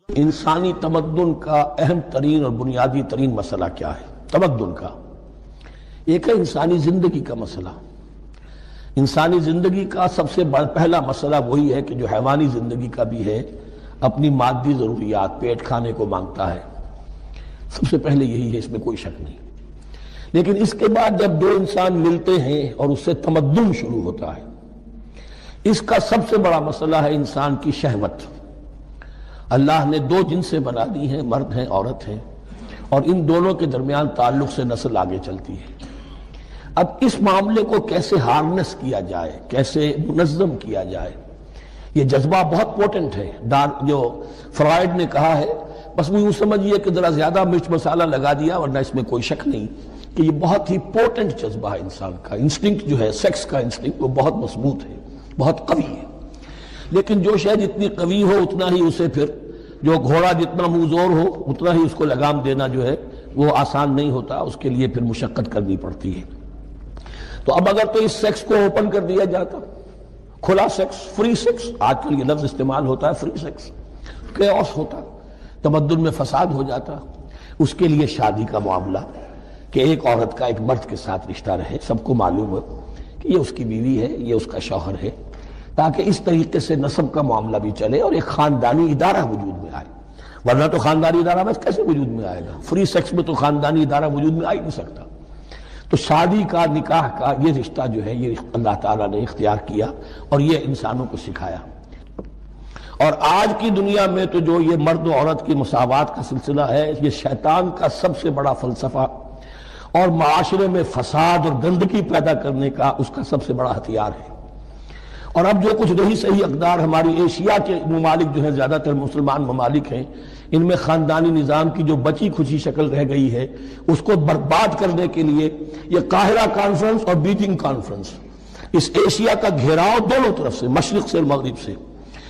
انسانی تمدن کا اہم ترین اور بنیادی ترین مسئلہ کیا ہے؟ تمدن کا ایک ہے انسانی زندگی کا مسئلہ۔ انسانی زندگی کا سب سے پہلا مسئلہ وہی ہے کہ جو حیوانی زندگی کا بھی ہے، اپنی مادی ضروریات، پیٹ کھانے کو مانگتا ہے، سب سے پہلے یہی ہے، اس میں کوئی شک نہیں۔ لیکن اس کے بعد جب دو انسان ملتے ہیں اور اس سے تمدن شروع ہوتا ہے، اس کا سب سے بڑا مسئلہ ہے انسان کی شہوت۔ اللہ نے دو جنسیں بنا دی ہیں، مرد ہیں، عورت ہیں، اور ان دونوں کے درمیان تعلق سے نسل آگے چلتی ہے۔ اب اس معاملے کو کیسے ہارنس کیا جائے، کیسے منظم کیا جائے، یہ جذبہ بہت پوٹنٹ ہے۔ جو فرائڈ نے کہا ہے، بس وہ یوں سمجھیے کہ ذرا زیادہ مرچ مسالہ لگا دیا، ورنہ اس میں کوئی شک نہیں کہ یہ بہت ہی پوٹنٹ جذبہ ہے انسان کا۔ انسٹنکٹ جو ہے، سیکس کا انسٹنکٹ، وہ بہت مضبوط ہے، بہت قوی ہے۔ لیکن جو شے جتنی قوی ہو اتنا ہی اسے پھر، جو گھوڑا جتنا منہ زور ہو اتنا ہی اس کو لگام دینا جو ہے وہ آسان نہیں ہوتا، اس کے لیے پھر مشقت کرنی پڑتی ہے۔ تو اب اگر تو اس سیکس کو اوپن کر دیا جاتا، کھلا سیکس، فری سیکس، آج کل یہ لفظ استعمال ہوتا ہے، فری سیکس، کیوس ہوتا، تمدن میں فساد ہو جاتا۔ اس کے لیے شادی کا معاملہ کہ ایک عورت کا ایک مرد کے ساتھ رشتہ رہے، سب کو معلوم ہے کہ یہ اس کی بیوی ہے، یہ اس کا شوہر ہے، تاکہ اس طریقے سے نسب کا معاملہ بھی چلے اور ایک خاندانی ادارہ وجود میں آئے۔ ورنہ تو خاندانی ادارہ بس کیسے وجود میں آئے گا؟ فری سیکس میں تو خاندانی ادارہ وجود میں آ ہی نہیں سکتا۔ تو شادی کا، نکاح کا یہ رشتہ جو ہے، یہ اللہ تعالیٰ نے اختیار کیا اور یہ انسانوں کو سکھایا۔ اور آج کی دنیا میں تو جو یہ مرد و عورت کی مساوات کا سلسلہ ہے، یہ شیطان کا سب سے بڑا فلسفہ اور معاشرے میں فساد اور گندگی پیدا کرنے کا اس کا سب سے بڑا ہتھیار ہے۔ اور اب جو کچھ رہی صحیح اقدار ہماری ایشیا کے ممالک جو ہیں، زیادہ تر مسلمان ممالک ہیں، ان میں خاندانی نظام کی جو بچی کھچی شکل رہ گئی ہے، اس کو برباد کرنے کے لیے یہ قاہرہ کانفرنس اور بیجنگ کانفرنس، اس ایشیا کا گھیراؤ دونوں طرف سے، مشرق سے اور مغرب سے،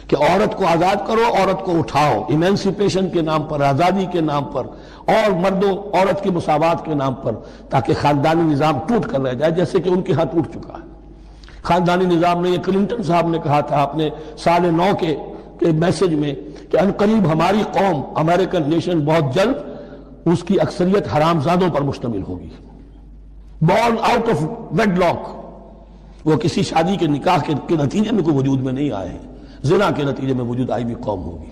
کہ عورت کو آزاد کرو، عورت کو اٹھاؤ، ایمینسیپیشن کے نام پر، آزادی کے نام پر، اور مردوں عورت کی مساوات کے نام پر، تاکہ خاندانی نظام ٹوٹ کر رہ جائے، جیسے کہ ان کے ہاں ٹوٹ چکا ہے۔ خاندانی نظام نے، یہ کلنٹن صاحب نے کہا تھا اپنے سال 9 کے میسج میں کہ ان قریب ہماری قوم، امریکن نیشن، بہت جلد اس کی اکثریت حرامزادوں پر مشتمل ہوگی، born out of wedlock, وہ کسی شادی کے نکاح کے نتیجے میں کوئی وجود میں نہیں آئے ہیں، زنا کے نتیجے میں وجود آئی بھی قوم ہوگی۔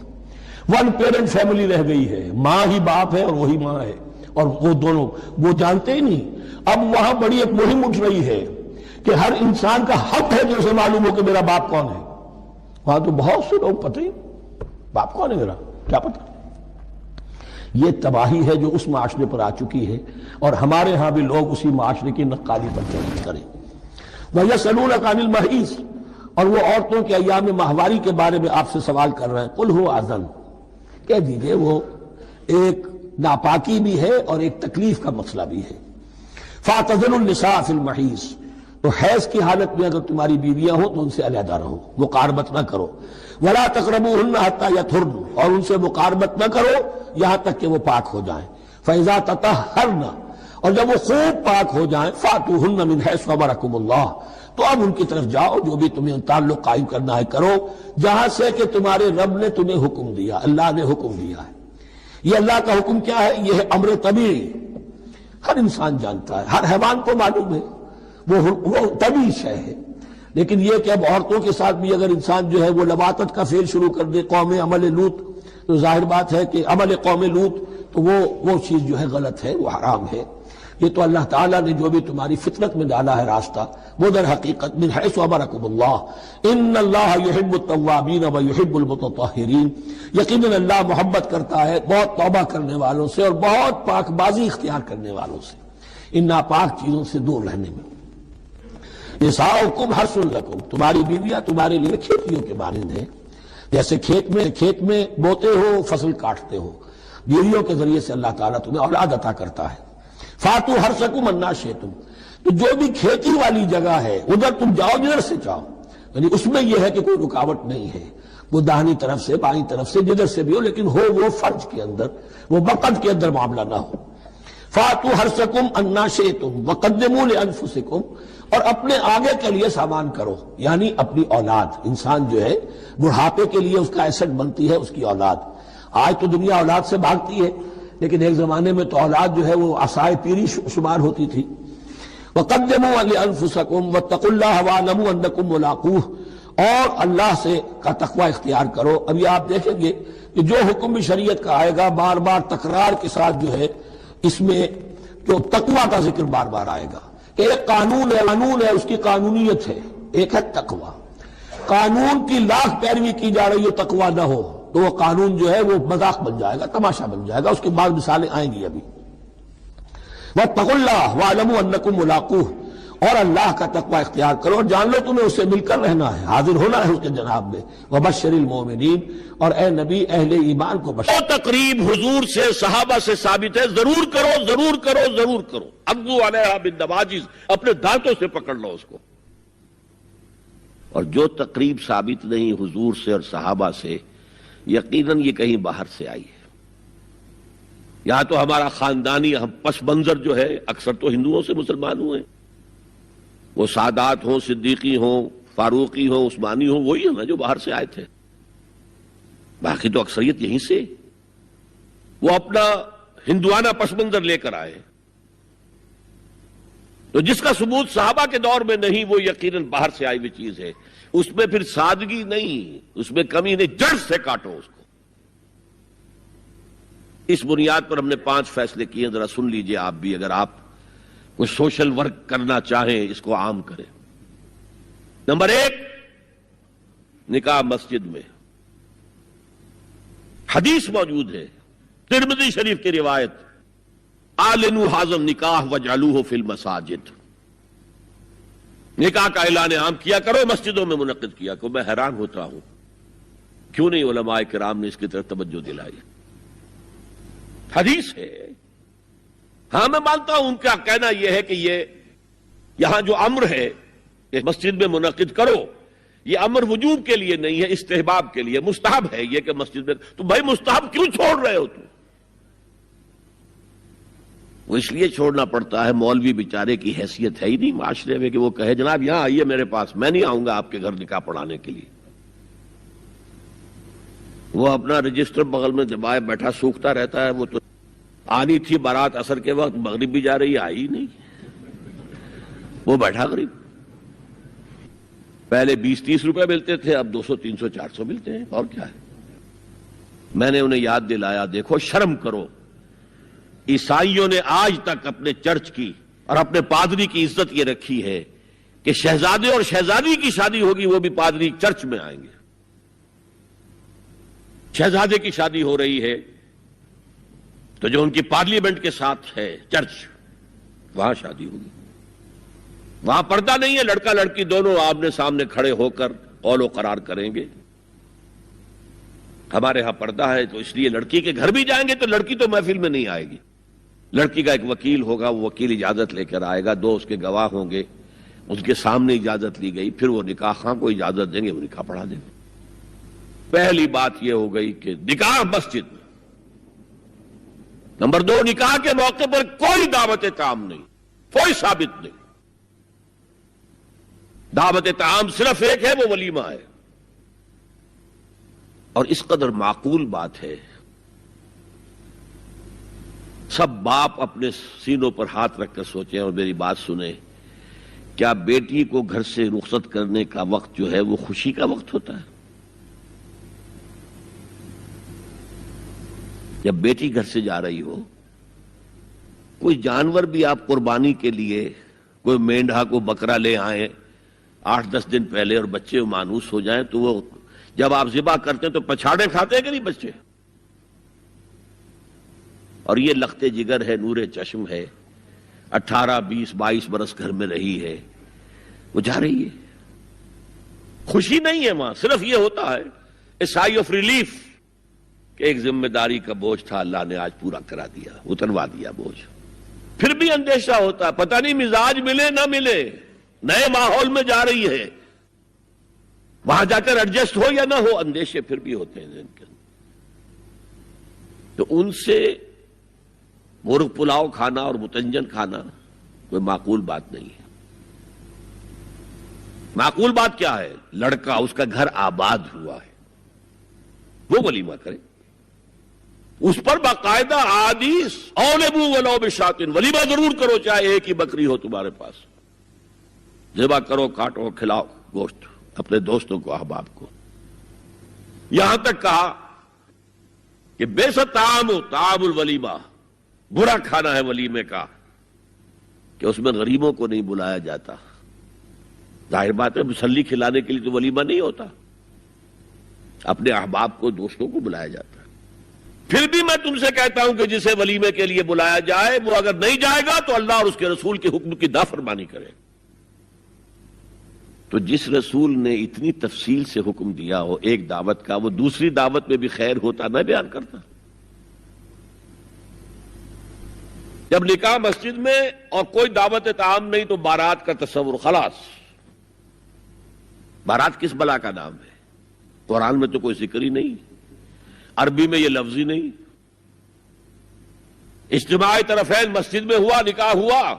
ون پیرنٹ فیملی رہ گئی ہے، ماں ہی باپ ہے اور وہی ماں ہے، اور وہ دونوں وہ جانتے ہی نہیں۔ اب وہاں بڑی ایک مہم اٹھ رہی ہے کہ ہر انسان کا حق ہے جو اسے معلوم ہو کہ میرا باپ کون ہے۔ وہاں تو بہت سے لوگ پتہ ہی باپ کون ہے میرا، کیا پتہ۔ یہ تباہی ہے جو اس معاشرے پر آ چکی ہے، اور ہمارے ہاں بھی لوگ اسی معاشرے کی نقالی پر چل کریں۔ وَيَسْأَلُونَكَ عَنِ الْمَحِيضِ، اور وہ عورتوں کے ایام ماہواری کے بارے میں آپ سے سوال کر رہے ہیں۔ قُلْ هُوَ أَذًى، کہہ دیجئے وہ ایک ناپاکی بھی ہے اور ایک تکلیف کا مسئلہ بھی ہے۔ فَاعْتَزِلُوا النِّسَاءَ فِي الْمَحِيضِ، تو حیض کی حالت میں اگر تمہاری بیویاں ہوں تو ان سے علیحدہ رہو، مقاربت نہ کرو۔ وَلَا تَقْرَبُوهُنَّ حَتَّى يَطْهُرْنَ، اور ان سے مقاربت نہ کرو یہاں تک کہ وہ پاک ہو جائیں۔ فَإِذَا تَطَهَّرْنَ، اور جب وہ خوب پاک ہو جائیں، فَأْتُوهُنَّ مِنْ حَيْثُ أَمَرَكُمُ اللَّهُ، تو اب ان کی طرف جاؤ، جو بھی تمہیں تعلق قائم کرنا ہے کرو، جہاں سے کہ تمہارے رب نے تمہیں حکم دیا، اللہ نے حکم دیا ہے۔ یہ اللہ کا حکم کیا ہے؟ یہ ہے امر طبیعی، ہر انسان جانتا ہے، ہر حیوان کو معلوم ہے، وہ طبیعی شے ہے۔ لیکن یہ کہ اب عورتوں کے ساتھ بھی اگر انسان جو ہے وہ لواطت کا فعل شروع کر دے، قوم عمل لوط، تو ظاہر بات ہے کہ عمل قوم لوط، تو وہ چیز جو ہے غلط ہے، وہ حرام ہے۔ یہ تو اللہ تعالیٰ نے جو بھی تمہاری فطرت میں ڈالا ہے راستہ، وہ در حقیقت من حیث امرکم اللہ، ان اللہ یحب التوابین ویحب المتطہرین، یقیناً اللہ محبت کرتا ہے بہت توبہ کرنے والوں سے اور بہت پاک بازی اختیار کرنے والوں سے، ان ناپاک چیزوں سے دور رہنے میں۔ نساؤکم حرث لکم، تمہاری بیویاں تمہارے لیے کھیتیوں کے مانند ہیں، جیسے کھیت میں بوتے ہو، فصل کاٹتے ہو، بیویوں کے ذریعے سے اللہ تعالیٰ تمہیں اولاد عطا کرتا ہے۔ فاتو حرثکم انا شئتم، تو جو بھی کھیتی والی جگہ ہے ادھر تم جاؤ جدھر سے چاہو، یعنی اس میں یہ ہے کہ کوئی رکاوٹ نہیں ہے، وہ داہنی طرف سے، بائیں طرف سے، جدھر سے بھی ہو، لیکن ہو وہ فرج کے اندر، وہ وقت کے اندر معاملہ نہ ہو۔ فاتو حرثکم انا شئتم وقدموا لانفسکم، اور اپنے آگے کے لیے سامان کرو، یعنی اپنی اولاد۔ انسان جو ہے بڑھاپے کے لیے اس کا ایسٹ بنتی ہے اس کی اولاد، آج تو دنیا اولاد سے بھاگتی ہے، لیکن ایک زمانے میں تو اولاد جو ہے وہ عصائے پیری شمار ہوتی تھی۔ وَقَدِّمُوا لِأَنفُسَكُمْ وَاتَّقُوا اللَّهَ وَاعْلَمُوا أَنَّكُمْ مُلَاقُوهُ، اور اللہ سے کا تقوی اختیار کرو۔ ابھی آپ دیکھیں گے کہ جو حکم بھی شریعت کا آئے گا بار بار تکرار کے ساتھ جو ہے اس میں جو تقوی کا ذکر بار بار آئے گا کہ ایک قانون ہے اس کی قانونیت ہے، ایک ہے تقوی۔ قانون کی لاکھ پیروی کی جا رہی ہے، تقوی نہ ہو تو وہ قانون جو ہے وہ مذاق بن جائے گا، تماشا بن جائے گا۔ اس کے بعد مثالیں آئیں گی ابھی۔ وَاتَّقُوا اللَّهَ وَاعْلَمُوا أَنَّكُمْ مُلَاقُوهُ، اور اللہ کا تقوی اختیار کرو اور جان لو تمہیں اس سے مل کر رہنا ہے، حاضر ہونا ہے اس کے جناب میں۔ وَبَشِّرِ الْمُؤْمِنِينَ، اور اے نبی اہل ایمان کو بشر۔ تقریب حضور سے صحابہ سے ثابت ہے، ضرور کرو ضرور کرو ضرور کرو، عضوا علیہا بالنواجذ، اپنے دانتوں سے پکڑ لو اس کو۔ اور جو تقریب ثابت نہیں حضور سے اور صحابہ سے، یقیناً یہ کہیں باہر سے آئی ہے۔ یا تو ہمارا خاندانی پس منظر جو ہے، اکثر تو ہندوؤں سے مسلمان ہوئے، وہ سادات ہوں، صدیقی ہوں، فاروقی ہوں، عثمانی ہوں، وہی ہیں نا جو باہر سے آئے تھے۔ باقی تو اکثریت یہیں سے، وہ اپنا ہندوانہ پس منظر لے کر آئے۔ تو جس کا ثبوت صحابہ کے دور میں نہیں، وہ یقیناً باہر سے آئی ہوئی چیز ہے۔ اس میں پھر سادگی نہیں، اس میں کمی نہیں، جڑ سے کاٹو اس کو۔ اس بنیاد پر ہم نے 5 فیصلے کیے ہیں، ذرا سن لیجئے آپ بھی، اگر آپ کوئی سوشل ورک کرنا چاہیں اس کو عام کریں۔ نمبر 1، نکاح مسجد میں۔ حدیث موجود ہے، ترمذی شریف کی روایت، اعلنوا ھذا النکاح واجعلوہ فی المساجد، نکاح کا اعلان عام کیا کرو، مسجدوں میں منعقد کیا کرو۔ میں حیران ہوتا ہوں کیوں نہیں علماء کرام نے اس کی طرف توجہ دلائی۔ حدیث ہے، ہاں میں مانتا ہوں ان کا کہنا یہ ہے کہ یہ یہاں جو امر ہے کہ مسجد میں منعقد کرو، یہ امر وجوب کے لیے نہیں ہے، استحباب کے لیے، مستحب ہے یہ کہ مسجد میں۔ تو بھائی مستحب کیوں چھوڑ رہے ہو تم؟ وہ اس لیے چھوڑنا پڑتا ہے، مولوی بیچارے کی حیثیت ہے ہی نہیں معاشرے میں کہ وہ کہے جناب یہاں آئیے میرے پاس، میں نہیں آؤں گا آپ کے گھر نکاح پڑھانے کے لیے۔ وہ اپنا رجسٹر بغل میں دبائے بیٹھا سوکھتا رہتا ہے۔ وہ تو آنی تھی بارات عصر کے وقت، مغرب بھی جا رہی ہے، آئی نہیں، وہ بیٹھا غریب۔ پہلے 20-30 روپے ملتے تھے، اب 200 300 400 ملتے ہیں، اور کیا ہے۔ میں نے انہیں یاد دلایا، دیکھو شرم کرو، عیسائیوں نے آج تک اپنے چرچ کی اور اپنے پادری کی عزت یہ رکھی ہے کہ شہزادے اور شہزادی کی شادی ہوگی وہ بھی پادری چرچ میں آئیں گے۔ شہزادے کی شادی ہو رہی ہے تو جو ان کی پارلیمنٹ کے ساتھ ہے چرچ، وہاں شادی ہوگی۔ وہاں پردہ نہیں ہے، لڑکا لڑکی دونوں آمنے سامنے کھڑے ہو کر قول و قرار کریں گے۔ ہمارے ہاں پردہ ہے تو اس لیے لڑکی کے گھر بھی جائیں گے تو لڑکی تو محفل میں نہیں آئے گی، لڑکی کا ایک وکیل ہوگا، وہ وکیل اجازت لے کر آئے گا، 2 اس کے گواہ ہوں گے، اس کے سامنے اجازت لی گئی، پھر وہ نکاح خواہ کو اجازت دیں گے، وہ نکاح پڑھا دیں گے۔ پہلی بات یہ ہو گئی کہ نکاح مسجد میں۔ نمبر 2، نکاح کے موقع پر کوئی دعوت طعام نہیں، کوئی ثابت نہیں۔ دعوت طعام صرف ایک ہے، وہ ولیمہ ہے، اور اس قدر معقول بات ہے۔ سب باپ اپنے سینوں پر ہاتھ رکھ کر سوچیں اور میری بات سنیں، کیا بیٹی کو گھر سے رخصت کرنے کا وقت جو ہے وہ خوشی کا وقت ہوتا ہے؟ جب بیٹی گھر سے جا رہی ہو، کوئی جانور بھی آپ قربانی کے لیے، کوئی مینڈھا کو بکرا لے آئیں 8-10 دن پہلے اور بچے مانوس ہو جائیں تو وہ جب آپ ذبح کرتے ہیں تو پچھاڑے کھاتے ہیں کہ نہیں بچے؟ اور یہ لخت جگر ہے، نور چشم ہے، 18 20 22 برس گھر میں رہی ہے، وہ جا رہی ہے، خوشی نہیں ہے وہاں، صرف یہ ہوتا ہے اے سائی آف ریلیف کہ ایک ذمہ داری کا بوجھ تھا، اللہ نے آج پورا کرا دیا، اتروا دیا بوجھ۔ پھر بھی اندیشہ ہوتا ہے، پتہ نہیں مزاج ملے نہ ملے، نئے ماحول میں جا رہی ہے، وہاں جا کر ایڈجسٹ ہو یا نہ ہو، اندیشے پھر بھی ہوتے ہیں ذہن کے اندر۔ تو ان سے مرغ پلاؤ کھانا اور متنجن کھانا کوئی معقول بات نہیں ہے۔ معقول بات کیا ہے؟ لڑکا، اس کا گھر آباد ہوا ہے، وہ ولیمہ کرے۔ اس پر باقاعدہ احادیث اولبو ولو بشاتن، ولیمہ ضرور کرو چاہے ایک ہی بکری ہو تمہارے پاس، ذبح کرو، کاٹو، کھلاؤ گوشت اپنے دوستوں کو، احباب کو۔ یہاں تک کہا کہ بئس طعام طعام الولیمہ، برا کھانا ہے ولیمے کا کہ اس میں غریبوں کو نہیں بلایا جاتا۔ ظاہر بات ہے مسلی کھلانے کے لیے تو ولیمہ نہیں ہوتا، اپنے احباب کو، دوستوں کو بلایا جاتا ہے۔ پھر بھی میں تم سے کہتا ہوں کہ جسے ولیمے کے لیے بلایا جائے وہ اگر نہیں جائے گا تو اللہ اور اس کے رسول کے حکم کی نافرمانی کرے۔ تو جس رسول نے اتنی تفصیل سے حکم دیا ہو ایک دعوت کا، وہ دوسری دعوت میں بھی خیر ہوتا نہ بیان کرتا؟ جب نکاح مسجد میں اور کوئی دعوت طعام نہیں تو بارات کا تصور، خلاص۔ بارات کس بلا کا نام ہے؟ قرآن میں تو کوئی ذکر ہی نہیں، عربی میں یہ لفظ ہی نہیں۔ اجتماع طرفین مسجد میں ہوا، نکاح ہوا،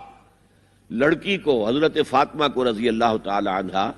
لڑکی کو حضرت فاطمہ کو رضی اللہ تعالی عنہا